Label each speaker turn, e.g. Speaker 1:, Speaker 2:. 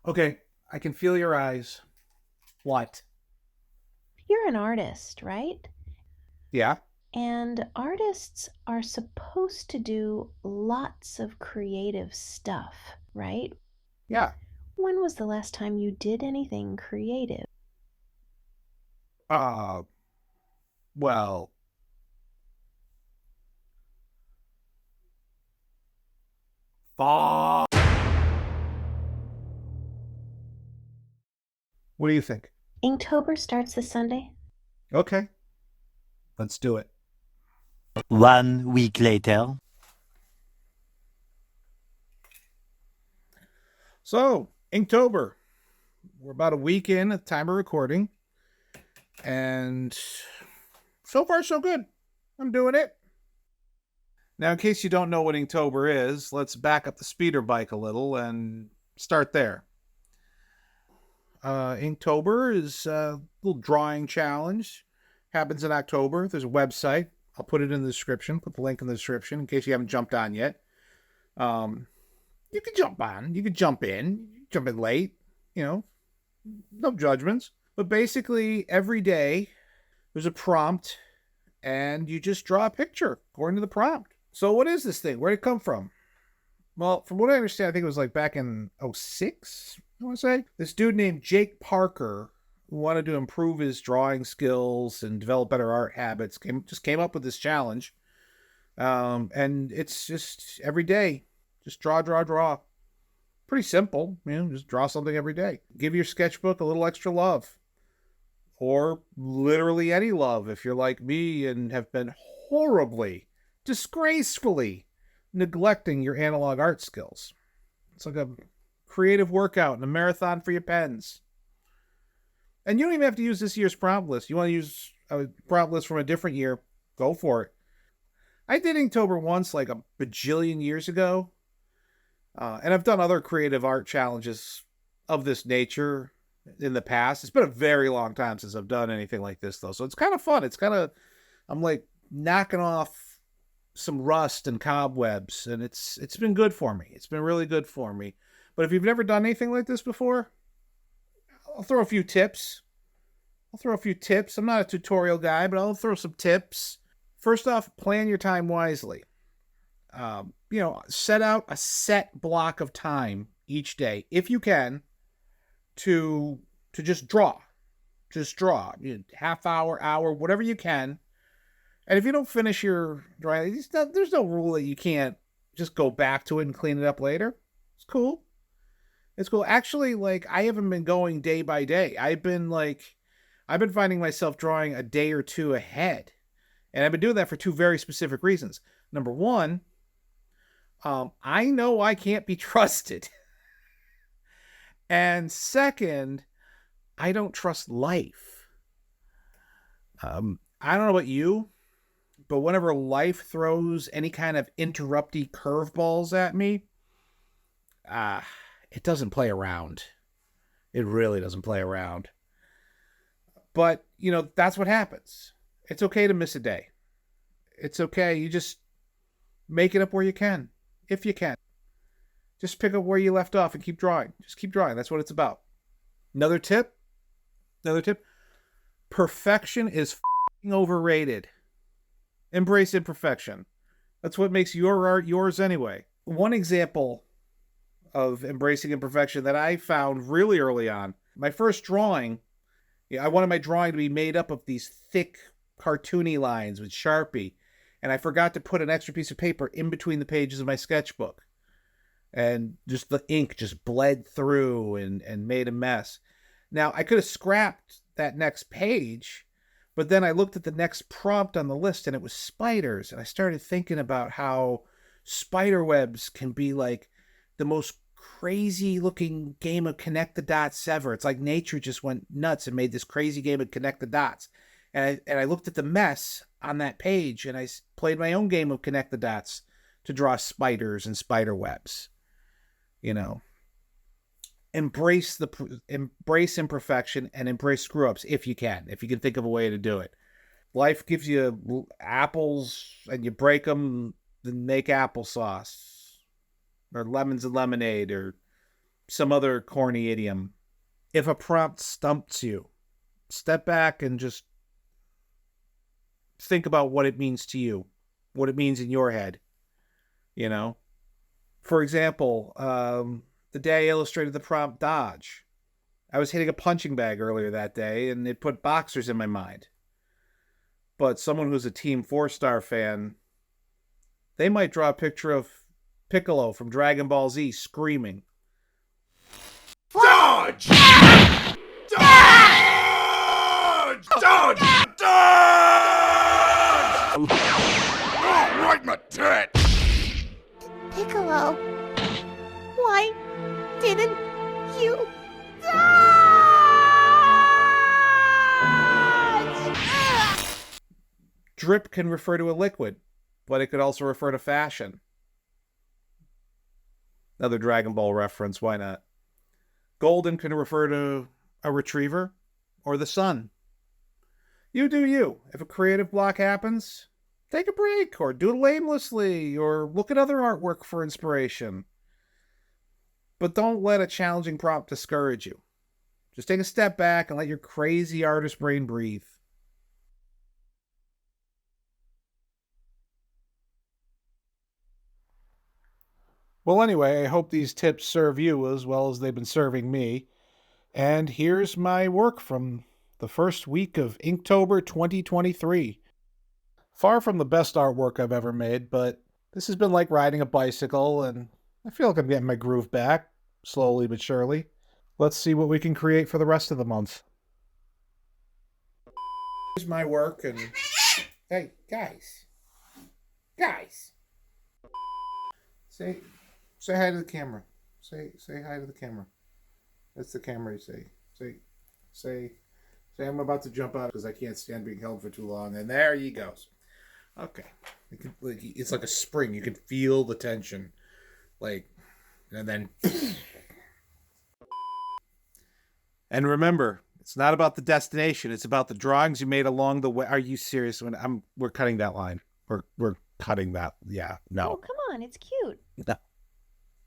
Speaker 1: Okay, I can feel your eyes. What?
Speaker 2: You're an artist, right?
Speaker 1: Yeah?
Speaker 2: And artists are supposed to do lots of creative stuff, right?
Speaker 1: Yeah.
Speaker 2: When was the last time you did anything creative?
Speaker 1: Uh, well, fuck. What do you think?
Speaker 2: Inktober starts this Sunday.
Speaker 1: Okay, let's do it.
Speaker 3: 1 week later.
Speaker 1: So, Inktober. We're about a week in at the time of recording. And so far, so good. I'm doing it. Now, in case you don't know what Inktober is, let's back up the speeder bike a little and start there. Inktober is a little drawing challenge. Happens in October. There's a website. I'll put it in the description. Put the link in the description in case you haven't jumped on yet. You can jump on. You can jump in. Jump in late. You know, no judgments. But basically, every day there's a prompt, and you just draw a picture according to the prompt. So what is this thing? Where did it come from? Well, from what I understand, I think it was like back in '06, I want to say. This dude named Jake Parker, who wanted to improve his drawing skills and develop better art habits, came up with this challenge. And it's just every day, just draw, draw, draw. Pretty simple, just draw something every day. Give your sketchbook a little extra love. Or literally any love if you're like me and have been horribly, disgracefully neglecting your analog art skills. It's like a creative workout and a marathon for your pens. And you don't even have to use this year's prompt list. You want to use a prompt list from a different year, go for it. I did Inktober once like a bajillion years ago. And I've done other creative art challenges of this nature in the past. It's been a very long time since I've done anything like this, though. So it's kind of fun. I'm like knocking off some rust and cobwebs, and it's been good for me. It's been really good for me. But if you've never done anything like this before, I'll throw a few tips. I'm not a tutorial guy, but I'll throw some tips. First off, plan your time wisely. Set out a set block of time each day, if you can, to just draw. Just draw. Half hour, whatever you can. And if you don't finish your drawing, there's no rule that you can't just go back to it and clean it up later. It's cool. Actually, like, I haven't been going day by day. I've been finding myself drawing a day or two ahead. And I've been doing that for two very specific reasons. Number one, I know I can't be trusted. And second, I don't trust life. I don't know about you, but whenever life throws any kind of interrupty curveballs at me, it doesn't play around. It really doesn't play around. But, that's what happens. It's okay to miss a day. It's okay. You just make it up where you can, if you can. Just pick up where you left off and keep drawing. Just keep drawing. That's what it's about. Another tip. Perfection is f***ing overrated. Embrace imperfection. That's what makes your art yours anyway. One example of embracing imperfection that I found really early on, my first drawing, I wanted my drawing to be made up of these thick, cartoony lines with Sharpie, and I forgot to put an extra piece of paper in between the pages of my sketchbook. And just the ink just bled through and made a mess. Now, I could have scrapped that next page, but then I looked at the next prompt on the list and it was spiders. And I started thinking about how spider webs can be like the most crazy looking game of connect the dots ever. It's like nature just went nuts and made this crazy game of connect the dots. And I looked at the mess on that page and I played my own game of connect the dots to draw spiders and spider webs. Embrace imperfection and embrace screw ups if you can think of a way to do it. Life gives you apples and you break them, then make applesauce or lemons and lemonade or some other corny idiom. If a prompt stumps you, step back and just think about what it means to you, what it means in your head. You know, for example, the day I illustrated the prompt dodge, I was hitting a punching bag earlier that day, and it put boxers in my mind. But someone who's a Team 4-Star fan, they might draw a picture of Piccolo from Dragon Ball Z screaming,
Speaker 4: Dodge! Dodge! Dodge! Dodge! Oh, right in the tit!
Speaker 5: Piccolo, why didn't you dodge?
Speaker 1: drip can refer to a liquid, but it could also refer to fashion. Another Dragon Ball reference, why not? Golden can refer to a retriever or the sun. You do you. If a creative block happens, take a break or doodle aimlessly or look at other artwork for inspiration. But don't let a challenging prompt discourage you. Just take a step back and let your crazy artist brain breathe. Well, anyway, I hope these tips serve you as well as they've been serving me. And here's my work from the first week of Inktober 2023. Far from the best artwork I've ever made, but this has been like riding a bicycle, and I feel like I'm getting my groove back, slowly but surely. Let's see what we can create for the rest of the month. Here's my work, and hey, guys. Say hi to the camera. Say hi to the camera. That's the camera you say. I'm about to jump out because I can't stand being held for too long. And there he goes. Okay. It's like a spring. You can feel the tension. And then. And remember, it's not about the destination. It's about the drawings you made along the way. Are you serious? We're cutting that line. We're cutting that. Yeah. No.
Speaker 2: Oh, come on. It's cute.
Speaker 1: No.